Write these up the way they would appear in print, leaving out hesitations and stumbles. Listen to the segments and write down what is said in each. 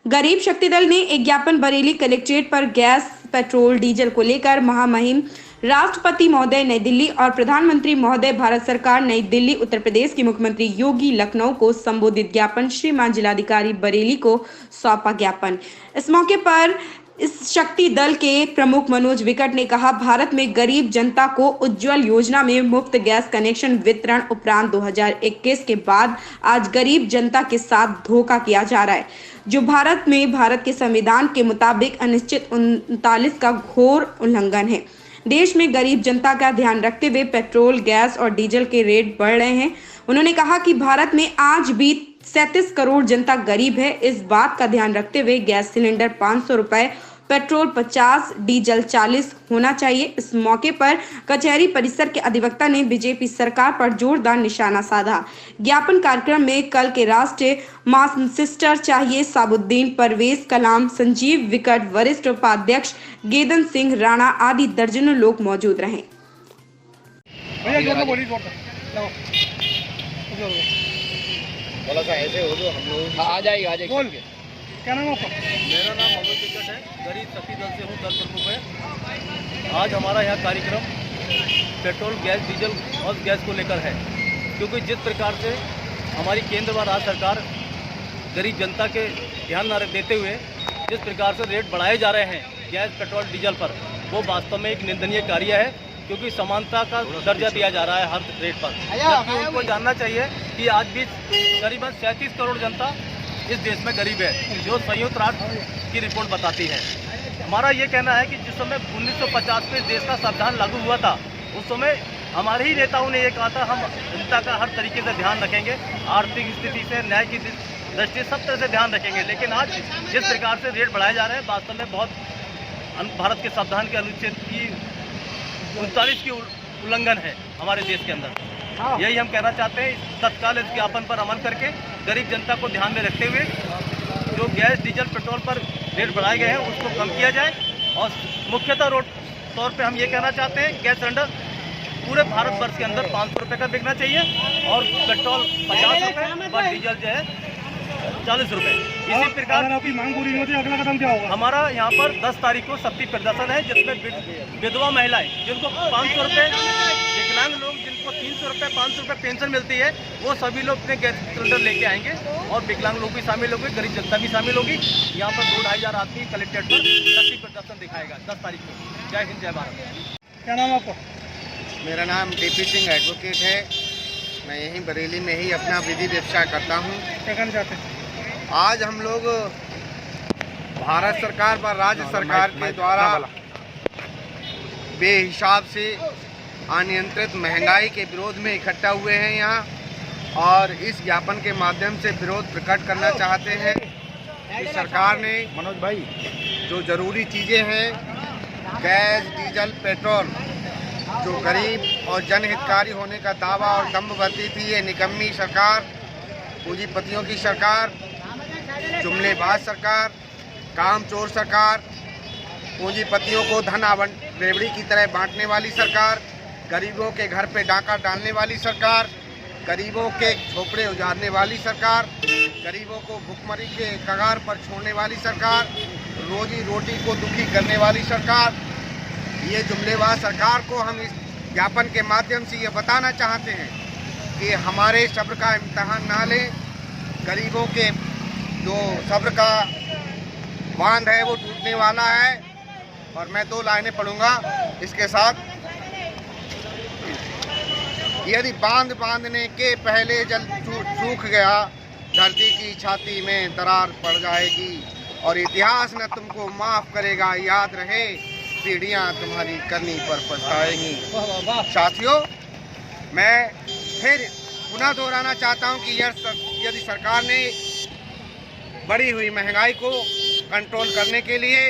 गरीब शक्ति दल ने एक ज्ञापन बरेली कलेक्ट्रेट पर गैस पेट्रोल डीजल को लेकर महामहिम राष्ट्रपति महोदय नई दिल्ली और प्रधानमंत्री महोदय भारत सरकार नई दिल्ली उत्तर प्रदेश के मुख्यमंत्री योगी लखनऊ को संबोधित ज्ञापन श्रीमान जिलाधिकारी बरेली को सौंपा ज्ञापन। इस मौके पर इस शक्ति दल के प्रमुख मनोज विकट ने कहा, भारत में गरीब जनता को उज्जवल योजना में मुफ्त गैस कनेक्शन वितरण उपरांत 2021 के बाद आज गरीब जनता के साथ धोखा किया जा रहा है, जो भारत के संविधान के मुताबिक अनिश्चित 39 का घोर उल्लंघन है। देश में गरीब जनता का ध्यान रखते हुए पेट्रोल, गैस और डीजल के रेट बढ़ रहे हैं। उन्होंने कहा कि भारत में आज भी 37 करोड़ जनता गरीब है। इस बात का ध्यान रखते हुए गैस सिलेंडर 500 रुपए, पेट्रोल 50, डीजल 40 होना चाहिए। इस मौके पर कचहरी परिसर के अधिवक्ता ने बीजेपी सरकार पर जोरदार निशाना साधा। ज्ञापन कार्यक्रम में कल के राष्ट्रीय मानसिस्टर चाहिए साबुद्दीन, परवेज कलाम, संजीव विकट, वरिष्ठ उपाध्यक्ष गेदन सिंह राणा आदि दर्जनों लोग मौजूद रहे। थोड़ा सा ऐसे हो जो हम लोग आ जाएगा क्या नाम आपका? मेरा नाम मनोज विकट है, गरीब शक्ति दल से हूँ, दल प्रमुख है। आज हमारा यहाँ कार्यक्रम पेट्रोल, गैस, डीजल और गैस को लेकर है, क्योंकि जिस प्रकार से हमारी केंद्र व राज्य सरकार गरीब जनता के ध्यान न देते हुए जिस प्रकार से रेट बढ़ाए जा रहे हैं गैस, पेट्रोल, डीजल पर, वो वास्तव में एक निंदनीय कार्य है, क्योंकि समानता का दर्जा दिया जा रहा है हर रेट पर। जबकि उनको जानना चाहिए कि आज भी करीबन 37 करोड़ जनता इस देश में गरीब है, जो संयुक्त राष्ट्र की रिपोर्ट बताती है। हमारा ये कहना है कि जिस समय 1950 में देश का संविधान लागू हुआ था, उस समय हमारे ही नेताओं ने ये कहा था, हम जनता का हर तरीके से ध्यान रखेंगे, आर्थिक स्थिति से, न्याय की दृष्टि सब तरह से ध्यान रखेंगे। लेकिन आज जिस प्रकार से रेट बढ़ाए जा रहे हैं, वास्तव में बहुत भारत के संविधान के अनुच्छेद की 39 की उल्लंघन है हमारे देश के अंदर। यही हम कहना चाहते हैं, तत्काल इस ज्ञापन पर अमल करके गरीब जनता को ध्यान में रखते हुए जो गैस, डीजल, पेट्रोल पर रेट बढ़ाए गए हैं उसको कम किया जाए। और मुख्यतः तौर पे हम ये कहना चाहते हैं, गैस सिलेंडर पूरे भारतवर्ष के अंदर 500 रुपये का बिकना चाहिए और पेट्रोल 50 रुपये और डीजल जो है 40 रुपये। इसी प्रकार आपकी मांग पूरी नहीं होती, अगला कदम क्या होगा? हमारा यहाँ पर 10 तारीख को शक्ति प्रदर्शन है, जिसमें विधवा महिलाएं जिनको 500 रुपये, विकलांग लोग जिनको 300 रुपये, 500 रुपये पेंशन मिलती है, वो सभी लोग अपने गैस सिलेंडर लेके आएंगे और विकलांग लोग भी शामिल होंगे, गरीब जनता भी शामिल होगी। यहाँ पर 2-2,500 आदमी कलेक्ट्रेट पर शक्ति प्रदर्शन दिखाएगा 10 तारीख को। जय हिंद, जय भारत। क्या नाम आपका? मेरा नाम डीपी सिंह एडवोकेट है। मैं यहीं बरेली में ही अपना विधि व्यवसाय करता हूँ। क्या कहना चाहते हैं? आज हम लोग भारत सरकार व राज्य सरकार के द्वारा बेहिसाब से अनियंत्रित महंगाई के विरोध में इकट्ठा हुए हैं यहाँ, और इस ज्ञापन के माध्यम से विरोध प्रकट करना चाहते हैं कि सरकार ने मनोज भाई जो ज़रूरी चीज़ें हैं गैस, डीजल, पेट्रोल, जो गरीब और जनहितकारी होने का दावा और दम्भ भरती थी, ये निकम्मी सरकार, पूंजीपतियों की सरकार, जुमलेबाज सरकार, कामचोर सरकार, पूंजीपतियों को धन रेवड़ी की तरह बांटने वाली सरकार, गरीबों के घर पे डाका डालने वाली सरकार, गरीबों के झोपड़े उजाड़ने वाली सरकार, गरीबों को भुखमरी के कगार पर छोड़ने वाली सरकार, रोजी रोटी को दुखी करने वाली सरकार, ये जुमलेबाज सरकार को हम इस ज्ञापन के माध्यम से ये बताना चाहते हैं कि हमारे सब्र का इम्तहान ना लें। गरीबों के जो सब्र का बांध है वो टूटने वाला है। और मैं 2 लाइनें पढ़ूंगा इसके साथ। यदि बांध बांधने के पहले जल सूख गया, धरती की छाती में दरार पड़ जाएगी और इतिहास न तुमको माफ़ करेगा। याद रहे, पीढ़ियां तुम्हारी करनी पर पछताएंगी। साथियों, मैं फिर पुनः दोहराना चाहता हूं कि यदि सरकार ने बढ़ी हुई महंगाई को कंट्रोल करने के लिए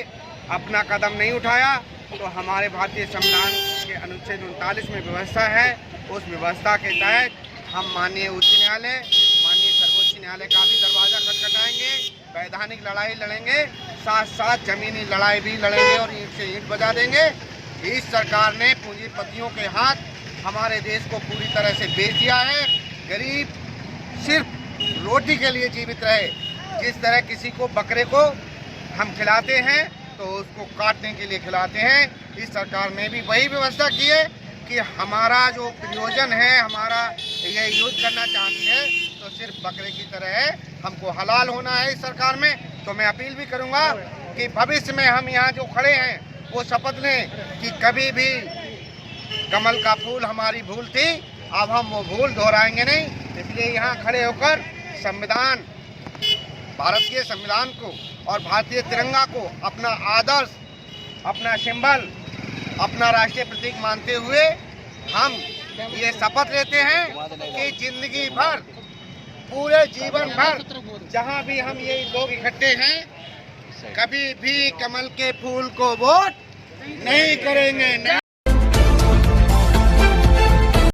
अपना कदम नहीं उठाया, तो हमारे भारतीय संविधान के अनुच्छेद 39 में व्यवस्था है, उस व्यवस्था के तहत हम माननीय उच्च न्यायालय, माननीय सर्वोच्च न्यायालय का भी दरवाज़ा खटखटाएंगे, वैधानिक लड़ाई लड़ेंगे, साथ साथ जमीनी लड़ाई भी लड़ेंगे और ईंट से ईंट बजा देंगे। इस सरकार ने पूंजीपतियों के हाथ हमारे देश को पूरी तरह से बेच दिया है। गरीब सिर्फ रोटी के लिए जीवित रहे, जिस तरह किसी को बकरे को हम खिलाते हैं तो उसको काटने के लिए खिलाते हैं, इस सरकार ने भी वही व्यवस्था की है कि हमारा जो प्रयोजन है, हमारा ये यूज करना चाहती है तो सिर्फ बकरे की तरह है, हमको हलाल होना है इस सरकार में। तो मैं अपील भी करूंगा कि भविष्य में हम यहाँ जो खड़े हैं वो शपथ लें कि कभी भी कमल का फूल हमारी भूल थी, अब हम वो भूल दोहराएंगे नहीं। इसलिए यहाँ खड़े होकर संविधान, भारतीय संविधान को और भारतीय तिरंगा को अपना आदर्श, अपना सिंबल, अपना राष्ट्रीय प्रतीक मानते हुए हम ये शपथ लेते हैं कि जिंदगी भर, पूरे जीवन भर जहाँ भी हम ये लोग इकट्ठे हैं, कभी भी कमल के फूल को वोट नहीं करेंगे।